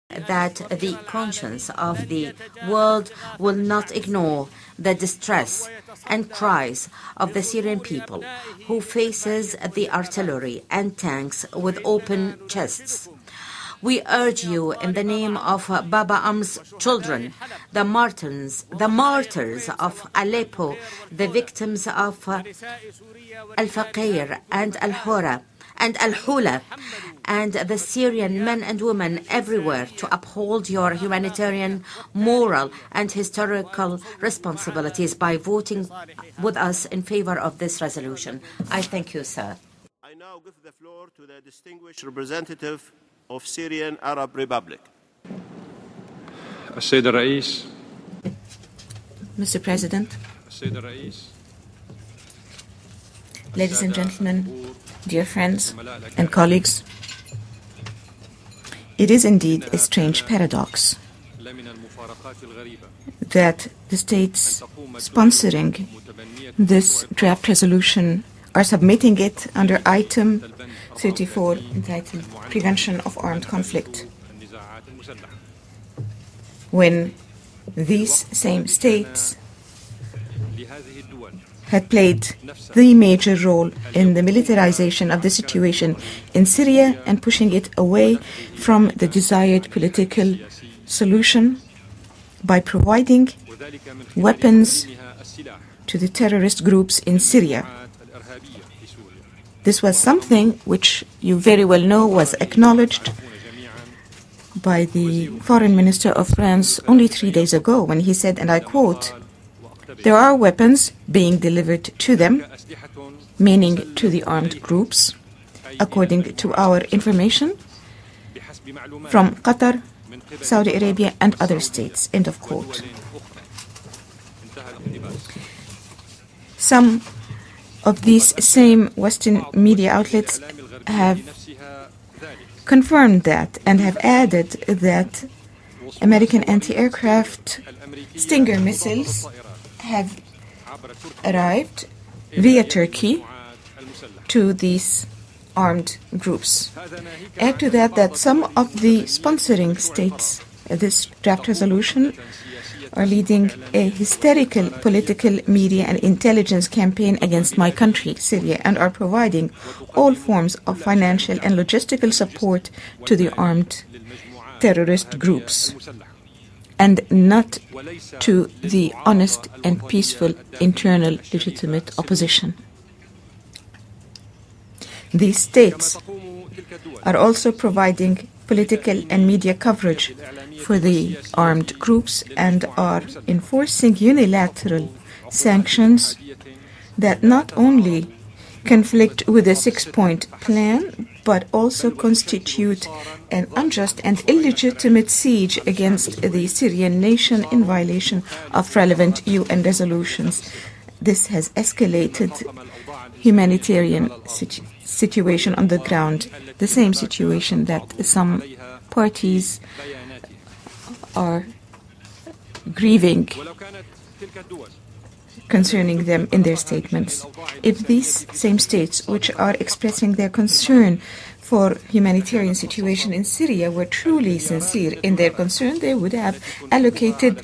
that the conscience of the world will not ignore the distress and cries of the Syrian people who faces the artillery and tanks with open chests. We urge you in the name of Baba Am's children, the martyrs of Aleppo, the victims of Al-Faqir and Al-Hura and Al-Hula, and the Syrian men and women everywhere to uphold your humanitarian, moral, and historical responsibilities by voting with us in favor of this resolution. I thank you, sir. I now give the floor to the distinguished representative of Syrian Arab Republic. السيد الرئيس. Mr. President, ladies and gentlemen, dear friends and colleagues, it is indeed a strange paradox that the states sponsoring this draft resolution are submitting it under item 34 entitled Prevention of Armed Conflict, when these same states had played the major role in the militarization of the situation in Syria and pushing it away from the desired political solution by providing weapons to the terrorist groups in Syria. This was something which you very well know was acknowledged by the Foreign Minister of France only 3 days ago when he said, and I quote, "There are weapons being delivered to them," meaning to the armed groups, according to our information, from Qatar, Saudi Arabia, and other states. End of quote. Some of these same Western media outlets have confirmed that and have added that American anti-aircraft Stinger missiles have arrived via Turkey to these armed groups. Add to that some of the sponsoring states this draft resolution are leading a hysterical political media and intelligence campaign against my country, Syria, and are providing all forms of financial and logistical support to the armed terrorist groups, and not to the honest and peaceful internal legitimate opposition. These states are also providing political and media coverage for the armed groups and are enforcing unilateral sanctions that not only conflict with the six-point plan, but also constitute an unjust and illegitimate siege against the Syrian nation in violation of relevant UN resolutions. This has escalated humanitarian situation on the ground, the same situation that some parties are grieving concerning them in their statements. If these same states, which are expressing their concern for humanitarian situation in Syria, were truly sincere in their concern, they would have allocated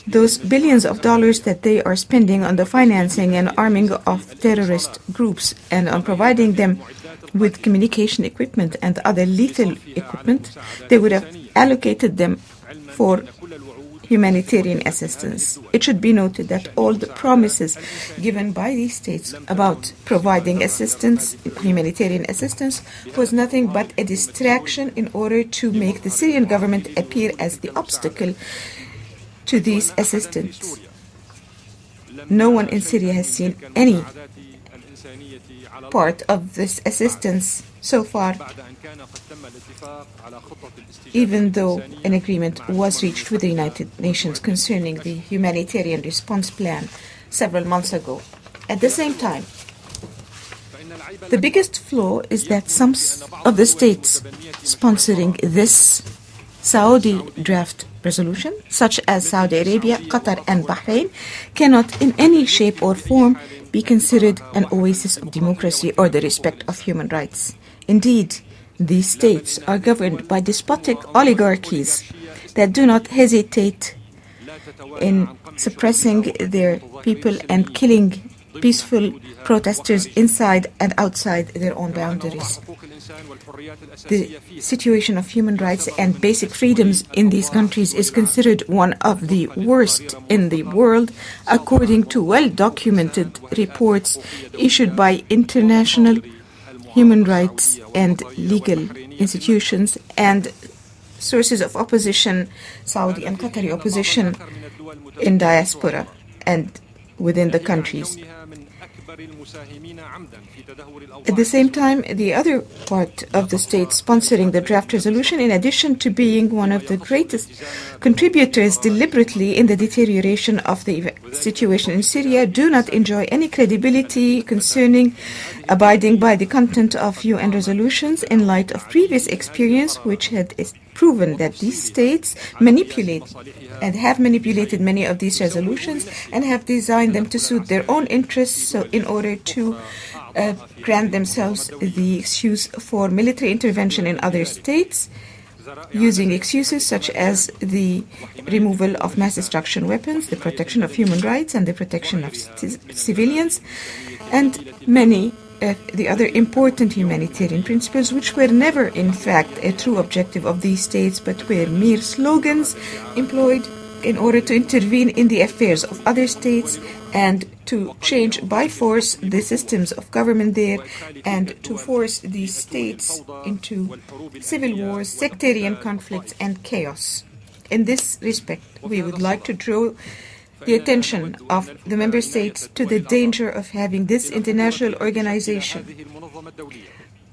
those billions of dollars that they are spending on the financing and arming of terrorist groups and on providing them with communication equipment and other lethal equipment. They would have allocated them for humanitarian assistance. It should be noted that all the promises given by these states about providing assistance, humanitarian assistance, was nothing but a distraction in order to make the Syrian government appear as the obstacle to these assistance. No one in Syria has seen any part of this assistance so far, even though an agreement was reached with the United Nations concerning the humanitarian response plan several months ago. At the same time, the biggest flaw is that some of the states sponsoring this Saudi draft resolution, such as Saudi Arabia, Qatar, and Bahrain, cannot in any shape or form be considered an oasis of democracy or the respect of human rights. Indeed, These states are governed by despotic oligarchies that do not hesitate in suppressing their people and killing peaceful protesters inside and outside their own boundaries. The situation of human rights and basic freedoms in these countries is considered one of the worst in the world, according to well-documented reports issued by international human rights and legal institutions and sources of opposition, Saudi and Qatari opposition in diaspora and within the countries. At the same time, the other part of the state sponsoring the draft resolution, in addition to being one of the greatest contributors deliberately in the deterioration of the situation in Syria, do not enjoy any credibility concerning abiding by the content of UN resolutions in light of previous experience, which had proven that these states manipulate and have manipulated many of these resolutions and have designed them to suit their own interests, so in order to grant themselves the excuse for military intervention in other states, using excuses such as the removal of mass destruction weapons, the protection of human rights, and the protection of civilians, and many the other important humanitarian principles, which were never, in fact, a true objective of these states, but were mere slogans employed in order to intervene in the affairs of other states and to change by force the systems of government there and to force these states into civil wars, sectarian conflicts, and chaos. In this respect, we would like to draw the attention of the member states to the danger of having this international organization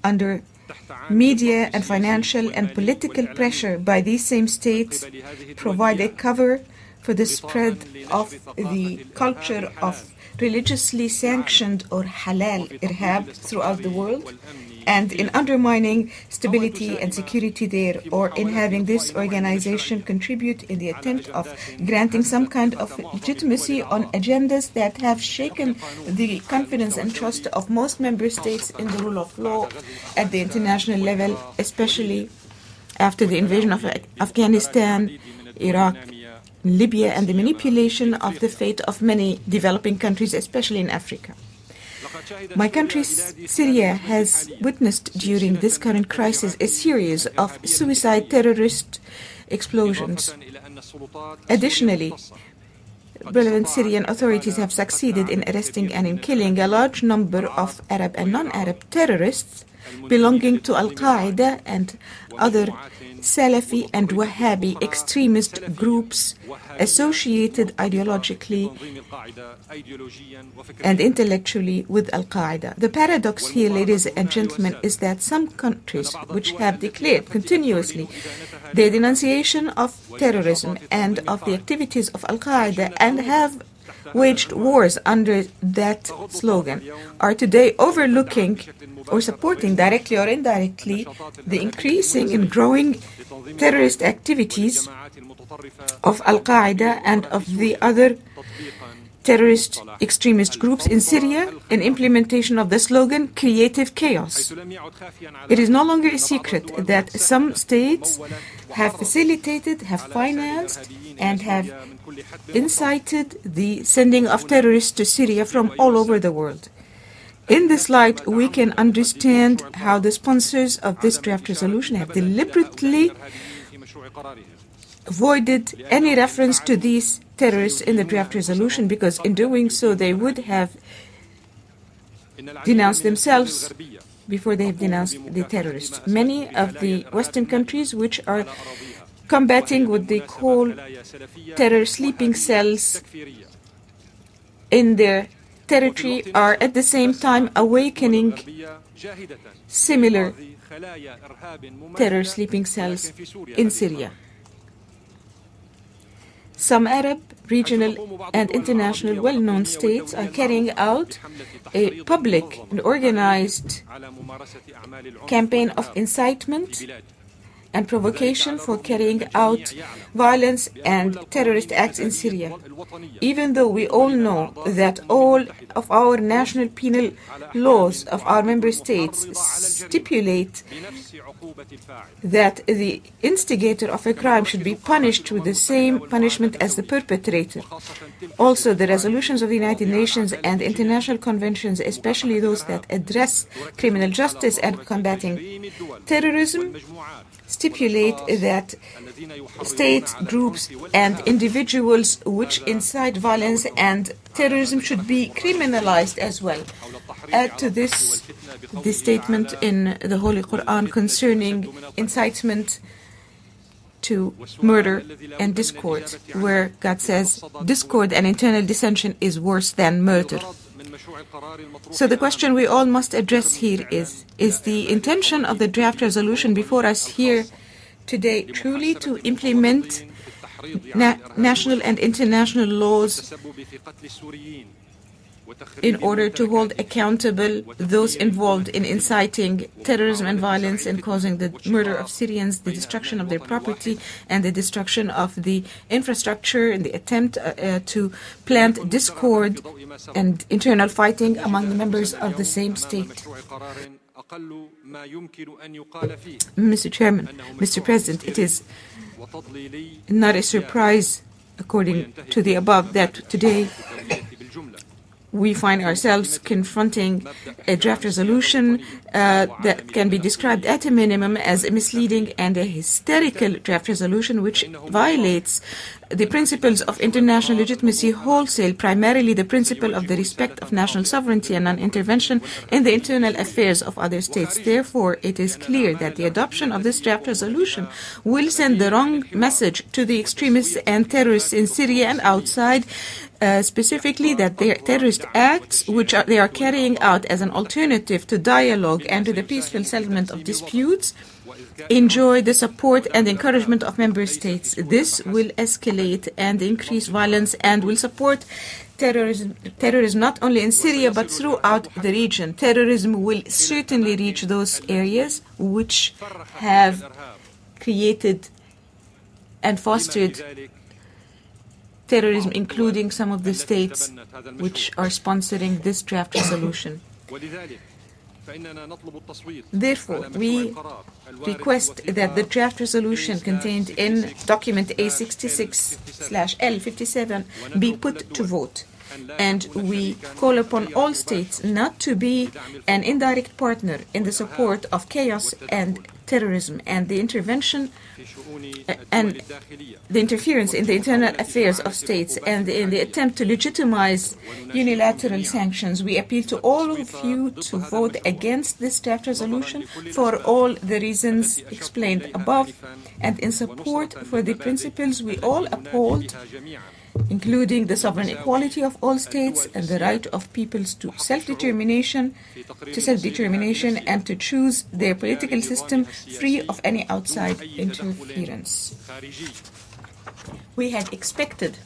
under media and financial and political pressure by these same states provide a cover for the spread of the culture of religiously sanctioned or halal irhab throughout the world, and in undermining stability and security there, or in having this organization contribute in the attempt of granting some kind of legitimacy on agendas that have shaken the confidence and trust of most member states in the rule of law at the international level, especially after the invasion of Afghanistan, Iraq, Libya, and the manipulation of the fate of many developing countries, especially in Africa. My country, Syria, has witnessed during this current crisis a series of suicide terrorist explosions. Additionally, relevant Syrian authorities have succeeded in arresting and in killing a large number of Arab and non-Arab terrorists belonging to Al-Qaeda and other Salafi and Wahhabi extremist groups associated ideologically and intellectually with Al-Qaeda. The paradox here, ladies and gentlemen, is that some countries which have declared continuously their denunciation of terrorism and of the activities of Al-Qaeda and have waged wars under that slogan are today overlooking or supporting directly or indirectly the increasing and growing terrorist activities of Al-Qaeda and of the other terrorist extremist groups in Syria in implementation of the slogan Creative Chaos. It is no longer a secret that some states have facilitated, have financed, and have incited the sending of terrorists to Syria from all over the world. In this light, we can understand how the sponsors of this draft resolution have deliberately avoided any reference to these terrorists in the draft resolution, because in doing so they would have denounced themselves before they have denounced the terrorists. Many of the Western countries which are combating what they call terror sleeping cells in their territory are at the same time awakening similar terror sleeping cells in Syria. Some Arab, regional, and international well-known states are carrying out a public and organized campaign of incitement and provocation for carrying out violence and terrorist acts in Syria. Even though we all know that all of our national penal laws of our member states stipulate that the instigator of a crime should be punished with the same punishment as the perpetrator. Also, the resolutions of the United Nations and international conventions, especially those that address criminal justice and combating terrorism, stipulate that states, groups, and individuals which incite violence and terrorism should be criminalized as well. Add to this the statement in the Holy Quran concerning incitement to murder and discord, where God says, discord and internal dissension is worse than murder. So the question we all must address here is the intention of the draft resolution before us here today truly to implement national and international laws in order to hold accountable those involved in inciting terrorism and violence and causing the murder of Syrians, the destruction of their property, and the destruction of the infrastructure, and the attempt to plant discord and internal fighting among the members of the same state. Mr. Chairman, Mr. President, it is not a surprise, according to the above, that today we find ourselves confronting a draft resolution that can be described at a minimum as a misleading and a hysterical draft resolution which violates the principles of international legitimacy wholesale, primarily the principle of the respect of national sovereignty and non-intervention in the internal affairs of other states. Therefore, it is clear that the adoption of this draft resolution will send the wrong message to the extremists and terrorists in Syria and outside, specifically that their terrorist acts, which they are carrying out as an alternative to dialogue and to the peaceful settlement of disputes, enjoy the support and encouragement of member states. This will escalate and increase violence and will support terrorism not only in Syria but throughout the region. Terrorism will certainly reach those areas which have created and fostered terrorism, including some of the states which are sponsoring this draft resolution. Therefore, we request that the draft resolution contained in document A66/L57 be put to vote. And we call upon all states not to be an indirect partner in the support of chaos and terrorism and the intervention and the interference in the internal affairs of states and in the attempt to legitimize unilateral sanctions. We appeal to all of you to vote against this draft resolution for all the reasons explained above and in support for the principles we all uphold, including the sovereign equality of all states and the right of peoples to self-determination and to choose their political system free of any outside interference. We had expected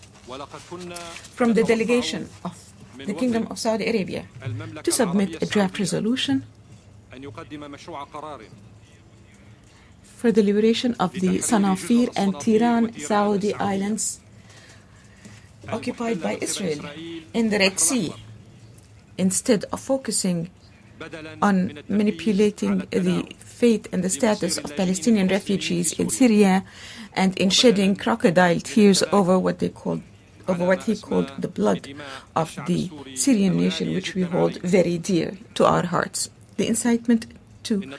from the delegation of the Kingdom of Saudi Arabia to submit a draft resolution for the liberation of the Sanafir and Tiran Saudi islands occupied by Israel in the Red Sea, instead of focusing on manipulating the fate and the status of Palestinian refugees in Syria and in shedding crocodile tears over what he called the blood of the Syrian nation, which we hold very dear to our hearts. The incitement to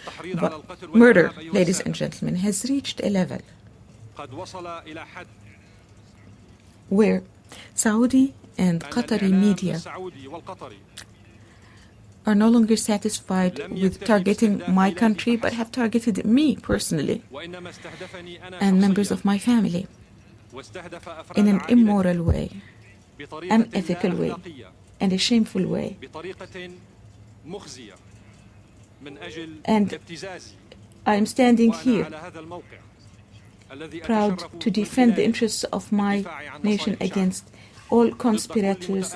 murder, ladies and gentlemen, has reached a level where Saudi and Qatari media are no longer satisfied with targeting my country, but have targeted me personally and members of my family in an immoral way, unethical way, and a shameful way. And I am standing here proud to defend the interests of my nation against all conspirators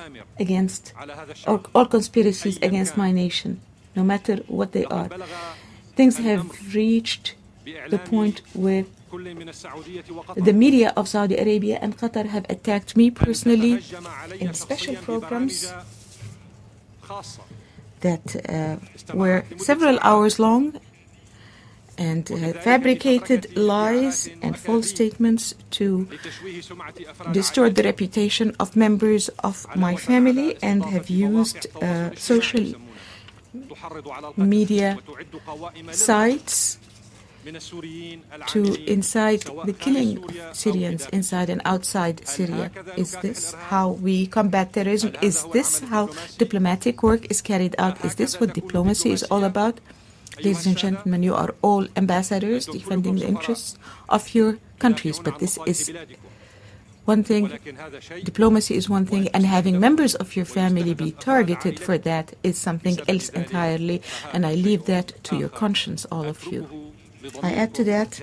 all conspiracies against my nation, no matter what they are. Things have reached the point where the media of Saudi Arabia and Qatar have attacked me personally in special programs that were several hours long and fabricated lies and false statements to distort the reputation of members of my family, and have used social media sites to incite the killing of Syrians inside and outside Syria. Is this how we combat terrorism? Is this how diplomatic work is carried out? Is this what diplomacy is all about? Ladies and gentlemen, you are all ambassadors defending the interests of your countries, but this is one thing, diplomacy is one thing, and having members of your family be targeted for that is something else entirely, and I leave that to your conscience, all of you. I add to that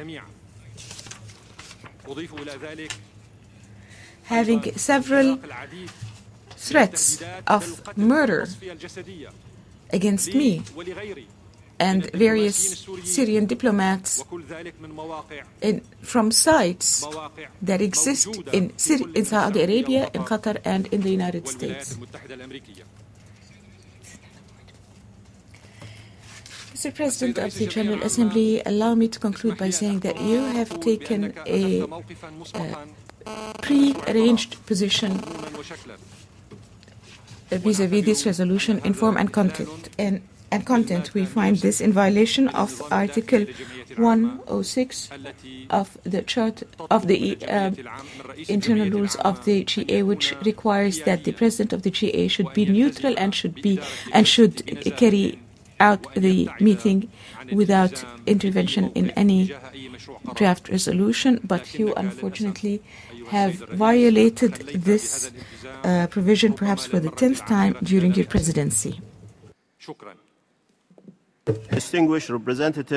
having several threats of murder against me and various Syrian diplomats from sites that exist in Saudi Arabia, in Qatar, and in the United States. Mr. President of the General Assembly, allow me to conclude by saying that you have taken a pre-arranged position vis-à-vis this resolution in form and content. We find this in violation of Article 106 of the Chart of the internal rules of the GA, which requires that the President of the GA should be neutral and should carry out the meeting without intervention in any draft resolution. But you, unfortunately, have violated this provision perhaps for the 10th time during your presidency. Distinguished Representative